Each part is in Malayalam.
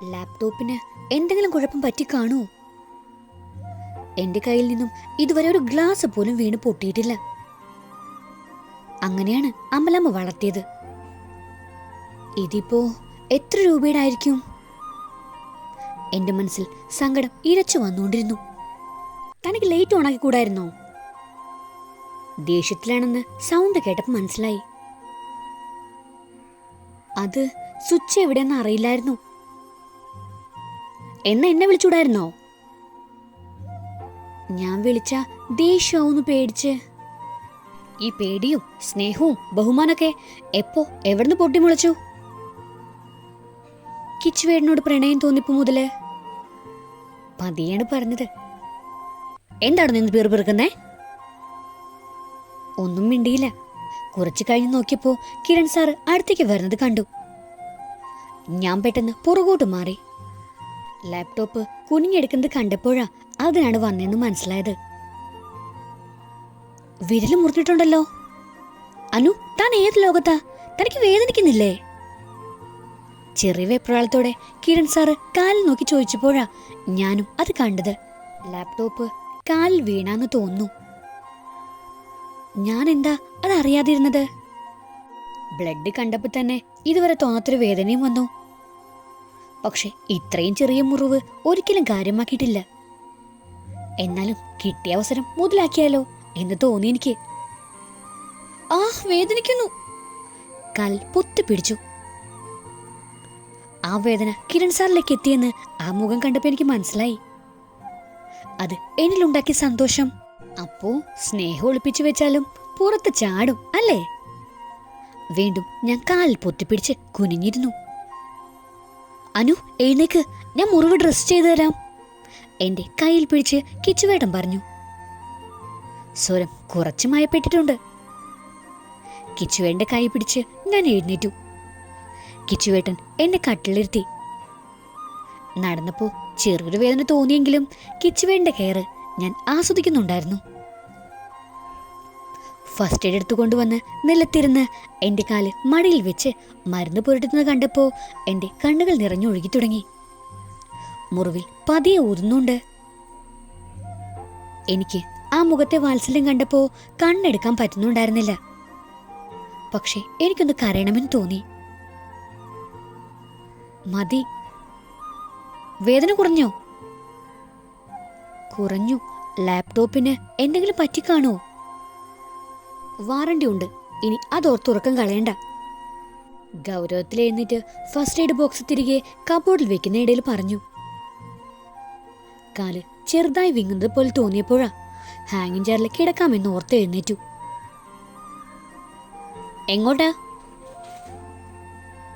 ലാപ്ടോപ്പിന് എന്തെങ്കിലും കുഴപ്പം പറ്റി കാണുമോ? എന്റെ കയ്യിൽ നിന്നും ഇതുവരെ ഒരു ഗ്ലാസ് പോലും വീണ് പൊട്ടിയിട്ടില്ല. അങ്ങനെയാണ് അമലമ്മ വളർത്തിയത്. ഇതിപ്പോ എത്ര രൂപയുടെ ആയിരിക്കും? എന്റെ മനസ്സിൽ സങ്കടം ഇരച്ചു വന്നുകൊണ്ടിരുന്നു. തനിക്ക് ലൈറ്റ് ഓണാക്കി കൂടായിരുന്നോ? ദേഷ്യത്തിലാണെന്ന് സൗണ്ട് കേട്ടപ്പോൾ മനസ്സിലായി. അത് സ്വിച്ച് എവിടെയെന്ന് അറിയില്ലായിരുന്നു. എന്നെ വിളിച്ചൂടായിരുന്നോ? ഞാൻ വിളിച്ച ദേഷ്യമാവുന്നു പേടിച്ച്. ഈ പേടിയും സ്നേഹവും ബഹുമാനൊക്കെ എപ്പോ എവിടുന്ന് പൊട്ടിമുളച്ചു? കിച്ചുവേട്ടനോട് പ്രണയം തോന്നിപ്പോ മുതല് പതിയാണ് പറഞ്ഞത്. എന്താണ് നിന്ന് പിറുപിറുക്കുന്നേ? ഒന്നും മിണ്ടിയില്ല. കുറച്ചു കഴിഞ്ഞ് നോക്കിയപ്പോ കിരൺ സാറ് അടുത്തേക്ക് വരുന്നത് കണ്ടു. ഞാൻ പെട്ടെന്ന് പുറകോട്ട് മാറി. ലാപ്ടോപ്പ് കുനിഞ്ഞെടുക്കുന്നത് കണ്ടപ്പോഴാ അതിനാണ് വന്നെന്ന് മനസ്സിലായത്. വിരല് മുറിഞ്ഞിട്ടുണ്ടല്ലോ. അനു, താൻ ഏത് ലോകത്താ? തനിക്ക് വേദനിക്കുന്നില്ലേ? ചെറിയ വെപ്രാളത്തോടെ കിരൺ സാറ് കാലിൽ നോക്കി ചോദിച്ചപ്പോഴാ ഞാനും അത് കണ്ടത്. ലാപ്ടോപ്പ് കാലിൽ വീണാന്ന് തോന്നുന്നു. ഞാൻ എന്താ അതറിയാതിരുന്നത്? ബ്ലഡ് കണ്ടപ്പോ തന്നെ ഇതുവരെ തോന്നാത്തൊരു വേദനയും വന്നു. പക്ഷെ ഇത്രയും ചെറിയ മുറിവ് ഒരിക്കലും കാര്യമാക്കിയിട്ടില്ല. എന്നാലും കിട്ടിയ അവസരം മുതലാക്കിയാലോ എന്ന് തോന്നി എനിക്ക്. ആ, വേദനിക്കുന്നു. കാൽ പൊത്തിപ്പിടിച്ചു. ആ വേദന കിരൺ സാറിലേക്ക് എത്തിയെന്ന് ആ മുഖം കണ്ടപ്പോ എനിക്ക് മനസ്സിലായി. അത് എന്നിലുണ്ടാക്കിയ സന്തോഷം അപ്പോ സ്നേഹം ഒളിപ്പിച്ചു വെച്ചാലും പുറത്ത് ചാടും അല്ലേ? വീണ്ടും ഞാൻ കാലിൽ പൊത്തിപ്പിടിച്ച് കുനിഞ്ഞിരുന്നു. അനു, എഴുന്നേക്ക്, ഞാൻ മുറിവ് ഡ്രസ് ചെയ്തു തരാം. എന്റെ കയ്യിൽ പിടിച്ച് കിച്ചുവേട്ടൻ പറഞ്ഞു. സ്വരം കുറച്ച് മയപ്പെട്ടിട്ടുണ്ട്. കിച്ചുവേട്ടന്റെ കൈ പിടിച്ച് ഞാൻ എഴുന്നേറ്റു. കിച്ചുവേട്ടൻ എന്നെ കട്ടിലിരുത്തി. നടന്നപ്പോ ചെറിയൊരു വേദന തോന്നിയെങ്കിലും കിച്ചുവേട്ടന്റെ കെയർ ഞാൻ ആസ്വദിക്കുന്നുണ്ടായിരുന്നു. ഫസ്റ്റ് എയ്ഡ് എടുത്തു കൊണ്ടുവന്ന് നിലത്തിരുന്ന് എന്റെ കാല് മടിയിൽ വെച്ച് മരുന്ന് പുരട്ടുന്നത് കണ്ടപ്പോ എന്റെ കണ്ണുകൾ നിറഞ്ഞൊഴുകി തുടങ്ങി. മുറിവിൽ പതിയെ ഊതുന്നുണ്ട്. എനിക്ക് ആ മുഖത്തെ വാത്സല്യം കണ്ടപ്പോ കണ്ണെടുക്കാൻ പറ്റുന്നുണ്ടായിരുന്നില്ല. പക്ഷെ എനിക്കൊന്ന് കരയണമെന്ന് തോന്നി. മതി. വേദന കുറഞ്ഞോ? കുറഞ്ഞു. ലാപ്ടോപ്പിന് എന്തെങ്കിലും പറ്റിക്കാണോ? വാറണ്ടി ഉണ്ട്, ഇനി അതോർത്തുറക്കം കളയണ്ട. ഗൗരവത്തിൽ എഴുന്നേറ്റ് ഫസ്റ്റ് എയ്ഡ് ബോക്സ് തിരികെ കബോർഡിൽ വെക്കുന്ന ഇടയിൽ പറഞ്ഞു. കാല് ചെറുതായി വിങ്ങുന്നത് പോലെ തോന്നിയപ്പോഴാ ഹാങ്ങിങ് ചെയറിൽ കിടക്കാമെന്ന് ഓർത്ത് എഴുന്നേറ്റു. എങ്ങോട്ടാ?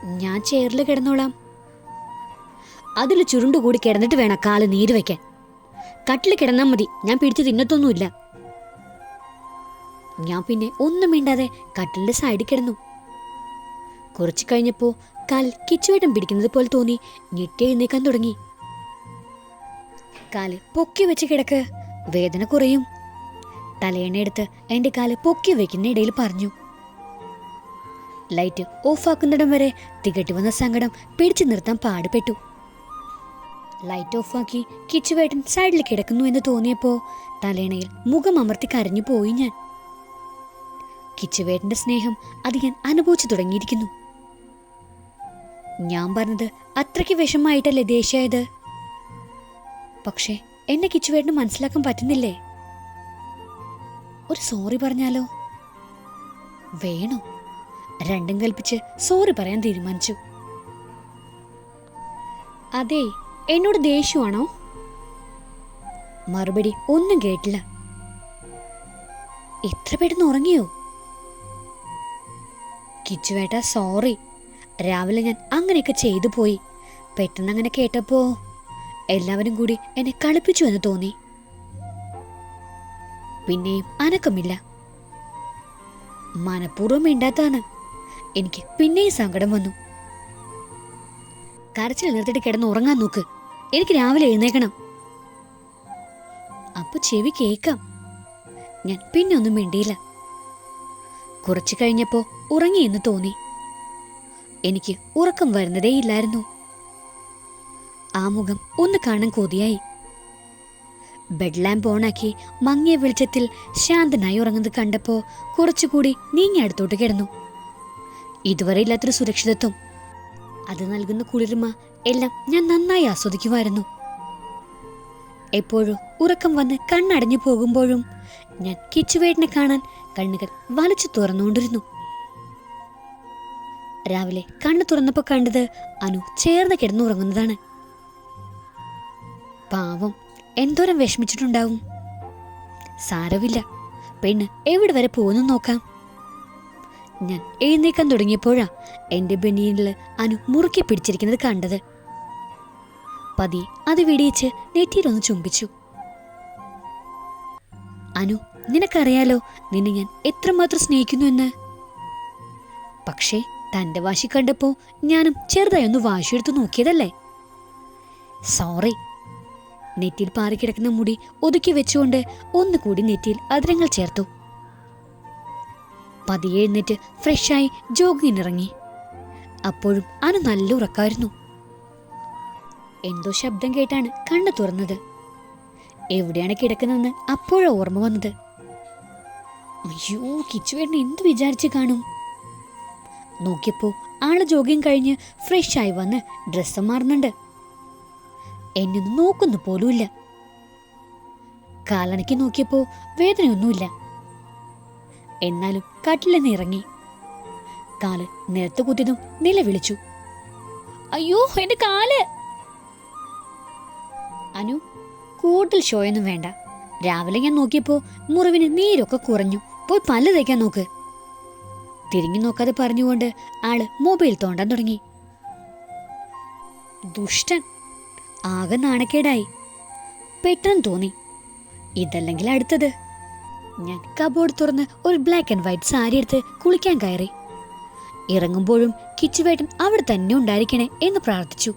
ഞാൻ ചെയറിൽ കിടന്നോളാം. അതിൽ ചുരുണ്ടുകൂടി കിടന്നിട്ട് വേണം കാല് നീര് വെക്കാൻ. കട്ടിൽ കിടന്നാൽ മതി, ഞാൻ പിടിച്ച് തിന്നത്തൊന്നുമില്ല. ഞാൻ പിന്നെ ഒന്നും മിണ്ടാതെ കട്ടിലിന്റെ സൈഡിൽ കിടന്നു. കുറച്ചു കഴിഞ്ഞപ്പോ കാൽ കിച്ചുവേട്ടം പിടിക്കുന്നത് പോലെ തോന്നി. ഞെട്ടി എഴുന്നേക്കാൻ തുടങ്ങി. കാല് പൊക്കി വെച്ച് കിടക്ക്, വേദന കുറയും. തലയെണ്ണയെടുത്ത് എന്റെ കാല് പൊക്കി വെക്കുന്ന ഇടയിൽ പറഞ്ഞു. ലൈറ്റ് ഓഫാക്കുന്നിടം വരെ തികട്ടി വന്ന സങ്കടം പിടിച്ചു നിർത്താൻ പാടുപെട്ടു. ലൈറ്റ് ഓഫാക്കി കിച്ചുവേട്ടൻ സൈഡിൽ കിടക്കുന്നു എന്ന് തോന്നിയപ്പോ തലയണയിൽ മുഖം അമർത്തി കരഞ്ഞു പോയി ഞാൻ. കിച്ചുവേട്ടന്റെ സ്നേഹം അത് ഞാൻ അനുഭവിച്ചു തുടങ്ങിയിരിക്കുന്നു. ഞാൻ പറഞ്ഞത് അത്രയ്ക്ക് വിഷമായിട്ടല്ലേ ദേഷ്യായത്? പക്ഷെ എന്നെ കിച്ചുവേട്ടന് മനസ്സിലാക്കാൻ പറ്റുന്നില്ലേ? ഒരു സോറി പറഞ്ഞാലോ? വേണോ? രണ്ടും കൽപ്പിച്ച് സോറി പറയാൻ തീരുമാനിച്ചു. അതെ, എന്നോട് ദേഷ്യമാണോ? മറുപടി ഒന്നും കേട്ടില്ല. ഇത്ര പെട്ടെന്ന് ഉറങ്ങിയോ? കിച്ചുവേട്ട, സോറി. രാവിലെ ഞാൻ അങ്ങനെയൊക്കെ ചെയ്തു പോയി. പെട്ടെന്ന് അങ്ങനെ കേട്ടപ്പോ എല്ലാവരും കൂടി എന്നെ കളിപ്പിച്ചു എന്ന് തോന്നി. പിന്നെയും അനക്കമില്ല. മനഃപൂർവ്വം മിണ്ടാത്താണ്. എനിക്ക് പിന്നെയും സങ്കടം വന്നു. കരച്ചിൽ നിർത്തിട്ട് കിടന്ന് ഉറങ്ങാൻ നോക്ക്, എനിക്ക് രാവിലെ എഴുന്നേക്കണം. അപ്പൊ ചെവി കേക്കാം. ഞാൻ പിന്നെ ഒന്നും മിണ്ടിയില്ല. കുറച്ചു കഴിഞ്ഞപ്പോ ഉറങ്ങിയെന്ന് തോന്നി. എനിക്ക് ഉറക്കം വരുന്നതേയില്ലായിരുന്നു. ആ മുഖം ഒന്ന് കാണാൻ കൊതിയായി. ബെഡ് ലാമ്പ് ഓണാക്കി മങ്ങിയ വെളിച്ചത്തിൽ ശാന്തനായി ഉറങ്ങുന്നത് കണ്ടപ്പോ കുറച്ചുകൂടി നീങ്ങി അടുത്തോട്ട് കിടന്നു. ഇതുവരെ ഇല്ലാത്തൊരു സുരക്ഷിതത്വം, അത് നൽകുന്ന കുളിർമ എല്ലാം ഞാൻ നന്നായി ആസ്വദിക്കുമായിരുന്നു. എപ്പോഴും ഉറക്കം വന്ന് കണ്ണടഞ്ഞു പോകുമ്പോഴും ഞാൻ കിച്ചുവേട്ടനെ കാണാൻ കണ്ണുകൾ വലിച്ചു തുറന്നുകൊണ്ടിരുന്നു. രാവിലെ കണ്ണു തുറന്നപ്പോ കണ്ടത് അനു ചേർന്ന് കിടന്നുറങ്ങുന്നതാണ്. പാവം, എന്തോരം വിഷമിച്ചിട്ടുണ്ടാവും. സാരമില്ല, പെണ്ണ് എവിടെ വരെ പോകുന്നു നോക്കാം. ഞാൻ എഴുന്നേക്കാൻ തുടങ്ങിയപ്പോഴാ എന്റെ ബനിയനിൽ അനു മുറുക്കി പിടിച്ചിരിക്കുന്നത് കണ്ടത്. പതിയെ അത് വിടിയിച്ച് നെറ്റിയിലൊന്ന് ചുംബിച്ചു. അനു, നിനക്കറിയാലോ നിന്നെ ഞാൻ എത്രമാത്രം സ്നേഹിക്കുന്നു എന്ന്. പക്ഷേ തന്റെ വാശി കണ്ടപ്പോ ഞാനും ചെറുതായി ഒന്ന് വാശിയെടുത്ത് നോക്കിയതല്ലേ. സോറി. നെറ്റിയിൽ പാറിക്കിടക്കുന്ന മുടി ഒതുക്കി വെച്ചുകൊണ്ട് ഒന്നുകൂടി നെറ്റിയിൽ അതിരങ്ങൾ ചേർത്തു. പതിയെ എഴുന്നേറ്റ് ഫ്രഷായി ജോഗിങ്ങിനിറങ്ങി. അപ്പോഴും അനു നല്ല ഉറക്കായിരുന്നു. എന്തോ ശബ്ദം കേട്ടാണ് കണ്ണു തുറന്നത്. എവിടെയാണ് കിടക്കുന്നതെന്ന് അപ്പോഴാ ഓർമ്മ വന്നത്. അയ്യോ, കിച്ചുവേട്ടൻ എന്ത് വിചാരിച്ച് കാണും. നോക്കിയപ്പോ ആള് ജോഗിങ് കഴിഞ്ഞ് ഫ്രഷായി വന്ന് ഡ്രസ്സ് മാറുന്നുണ്ട്. എന്നൊന്നും നോക്കുന്നു പോലുമില്ല. കാലണക്കി നോക്കിയപ്പോ വേദനയൊന്നുമില്ല. എന്നാലും കട്ടിൽ നിന്ന് ഇറങ്ങി. കാല് നേരത്തെ കുത്തിയതും നിലവിളിച്ചു, അയ്യോ എന്റെ കാല്. അനു, കൂടുതൽ ഷോയൊന്നും വേണ്ട. രാവിലെ ഞാൻ നോക്കിയപ്പോ മുറിവിന് നീരൊക്കെ കുറഞ്ഞു. പോയി പല്ല് തേക്കാൻ നോക്ക്. തിരിഞ്ഞു നോക്കാതെ പറഞ്ഞുകൊണ്ട് ആള് മൊബൈൽ തോണ്ടാൻ തുടങ്ങി. ദുഷ്ടൻ. ആകെ നാണക്കേടായി. പെട്ടെന്ന് തോന്നി, ഇതല്ലെങ്കിൽ അടുത്തത്. ഞാൻ കബോർഡ് തുറന്ന് ഒരു ബ്ലാക്ക് ആൻഡ് വൈറ്റ് സാരി എടുത്ത് കുളിക്കാൻ കയറി. ഇറങ്ങുമ്പോഴും കിച്ചുവേട്ടൻ അവിടെ തന്നെ ഉണ്ടായിരിക്കണേ എന്ന് പ്രാർത്ഥിച്ചു.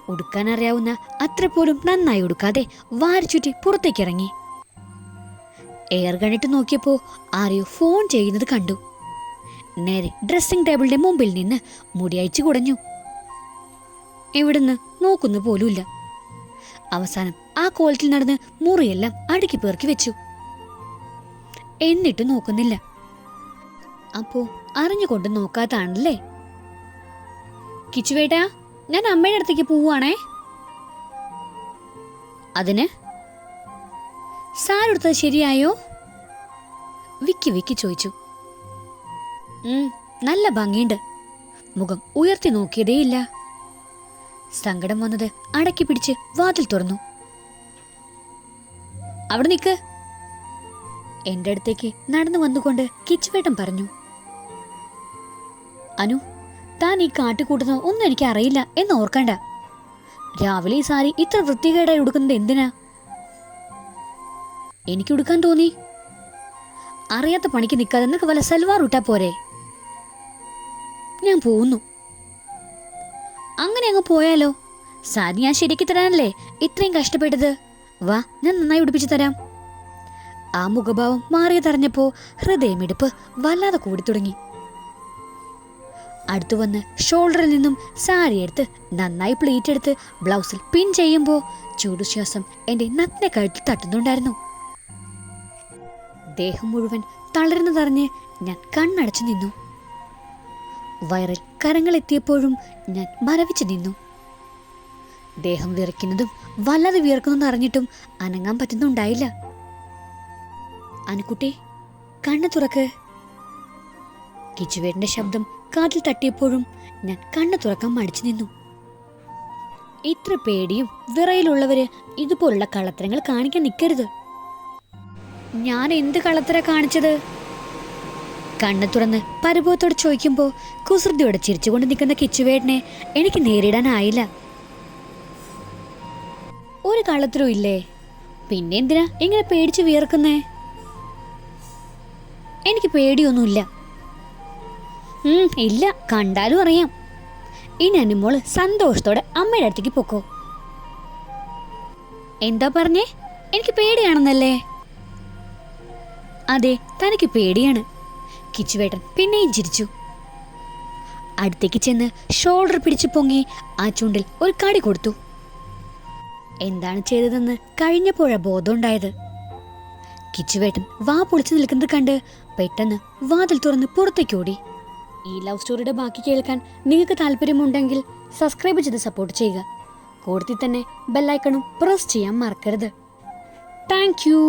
ഉടുക്കാൻ അറിയാവുന്ന അത്ര പോലും നന്നായി ഉടുക്കാതെ വാരിച്ചുറ്റി പുറത്തേക്കിറങ്ങി. എയർ കണ്ടിട്ട് നോക്കിയപ്പോ ആരെയോ ഫോൺ ചെയ്യുന്നത് കണ്ടു. നേരെ ഡ്രസ്സിംഗ് ടേബിളിന്റെ മുമ്പിൽ നിന്ന് മുടി അയച്ചു കുടഞ്ഞു. എവിടുന്ന് നോക്കുന്നു പോലുമില്ല. അവസാനം ആ കോലത്തിൽ നടന്ന് മുറിയെല്ലാം അടുക്കി പേർക്കി വെച്ചു. എന്നിട്ട് നോക്കുന്നില്ല. അപ്പോ അറിഞ്ഞുകൊണ്ട് നോക്കാത്താണല്ലേ. കിച്ചുവേട്ടാ, ഞാൻ അമ്മയുടെ അടുത്തേക്ക് പോവാണേ. അതിന് സാരെടുത്തത് ശരിയായോ? വിക്കി വിക്കി ചോദിച്ചു. നല്ല ഭംഗിയുണ്ട്. മുഖം ഉയർത്തി നോക്കിയതേയില്ല. സങ്കടം വന്നത് അടക്കി പിടിച്ച് വാതിൽ തുറന്നു. അവിടെ നിക്ക്. എന്റെ അടുത്തേക്ക് നടന്നു വന്നുകൊണ്ട് കിച്ചുവേട്ടൻ പറഞ്ഞു. അനു, താൻ ഈ കാട്ടിക്കൂട്ടുന്ന ഒന്നും എനിക്ക് അറിയില്ല എന്ന് ഓർക്കണ്ട. രാവിലെ ഈ സാരി ഇത്ര വൃത്തികേടായി ഉടുക്കുന്നത് എന്തിനാ? എനിക്ക് ഉടുക്കാൻ തോന്നി. അറിയാത്ത പണിക്ക് നിൽക്കാതെ നിനക്ക് വല്ല സൽവാർ ഇട്ടാ പോരെ. ഞാൻ പോകുന്നു. അങ്ങനെ അങ്ങ് പോയാലോ? സാരി ഞാൻ ശരിക്ക് തരാനല്ലേ ഇത്രയും കഷ്ടപ്പെട്ടത്. വാ, ഞാൻ നന്നായി ഉടുപ്പിച്ചു തരാം. ആ മുഖഭാവം മാറിയതറിഞ്ഞപ്പോ ഹൃദയമിടിപ്പ് വല്ലാതെ കൂടി തുടങ്ങി. അടുത്തു വന്ന് ഷോൾഡറിൽ നിന്നും സാരി എടുത്ത് നന്നായി പ്ലീറ്റ് എടുത്ത് ബ്ലൗസിൽ പിൻ ചെയ്യുമ്പോ ചൂടുശ്വാസം എന്റെ നഗ്ന കഴുത്തിൽ തട്ടുന്നുണ്ടായിരുന്നു. ദേഹം മുഴുവൻ തളരുന്നതറിഞ്ഞ് ഞാൻ കണ്ണടച്ചു നിന്നു. വയറിൽ കരങ്ങൾ എത്തിയപ്പോഴും ഞാൻ മരവിച്ചു നിന്നു. ദേഹം വിറയ്ക്കുന്നതും വല്ലാതെ വിയർക്കുന്നതും അറിഞ്ഞിട്ടും അനങ്ങാൻ പറ്റുന്നുണ്ടായില്ല. അനുക്കുട്ടി, കണ്ണു തുറക്ക്. കിച്ചുവേട്ടന്റെ ശബ്ദം കാതിൽ തട്ടിയപ്പോഴും ഞാൻ കണ്ണു തുറക്കാൻ മടിച്ചു നിന്നു. ഇത്ര പേടിയും വിറയിലുള്ളവര് ഇതുപോലുള്ള കള്ളത്തരങ്ങൾ കാണിക്കാൻ നിൽക്കരുത്. ഞാൻ എന്ത് കള്ളത്തര കാണിച്ചത്? കണ്ണു തുറന്ന് പരിഭവത്തോടെ ചോദിക്കുമ്പോ കുസൃതിയോടെ ചിരിച്ചുകൊണ്ട് നിൽക്കുന്ന കിച്ചുവേട്ടനെ എനിക്ക് നേരിടാനായില്ല. ഒരു കള്ളത്തരവും ഇല്ലേ? പിന്നെ എന്തിനാ ഇങ്ങനെ പേടിച്ച് വിയർക്കുന്നേ? എനിക്ക് പേടിയൊന്നുമില്ല. ഇല്ല, കണ്ടാലും അറിയാം. ഇനി അനുമോള് സന്തോഷത്തോടെ അമ്മയുടെ അടുത്തേക്ക് പൊക്കോ. എന്താ പറഞ്ഞേ? എനിക്ക് പേടിയാണെന്നല്ലേ? അതെ, തനിക്ക് പേടിയാണ്. കിച്ചുവേട്ടൻ പിന്നെയും ചിരിച്ചു. അടുത്തേക്ക് ചെന്ന് ഷോൾഡർ പിടിച്ചു പൊങ്ങി ആ ചുണ്ടിൽ ഒരു കടി കൊടുത്തു. എന്താണ് ചെയ്തതെന്ന് കഴിഞ്ഞപ്പോഴാ ബോധമുണ്ടായത്. കിച്ചുവേട്ടൻ വാ പൊളിച്ചു നിൽക്കുന്നത് കണ്ട് പെട്ടെന്ന് വാതിൽ തുറന്ന് പുറത്തേക്ക് ഓടി. ഈ ലവ് സ്റ്റോറിയുടെ ബാക്കി കേൾക്കാൻ നിങ്ങൾക്ക് താല്പര്യമുണ്ടെങ്കിൽ സബ്സ്ക്രൈബ് ചെയ്ത് സപ്പോർട്ട് ചെയ്യുക. കൂടത്തിൽ തന്നെ ബെല്ലൈക്കണും പ്രസ് ചെയ്യാൻ മറക്കരുത്. Thank you.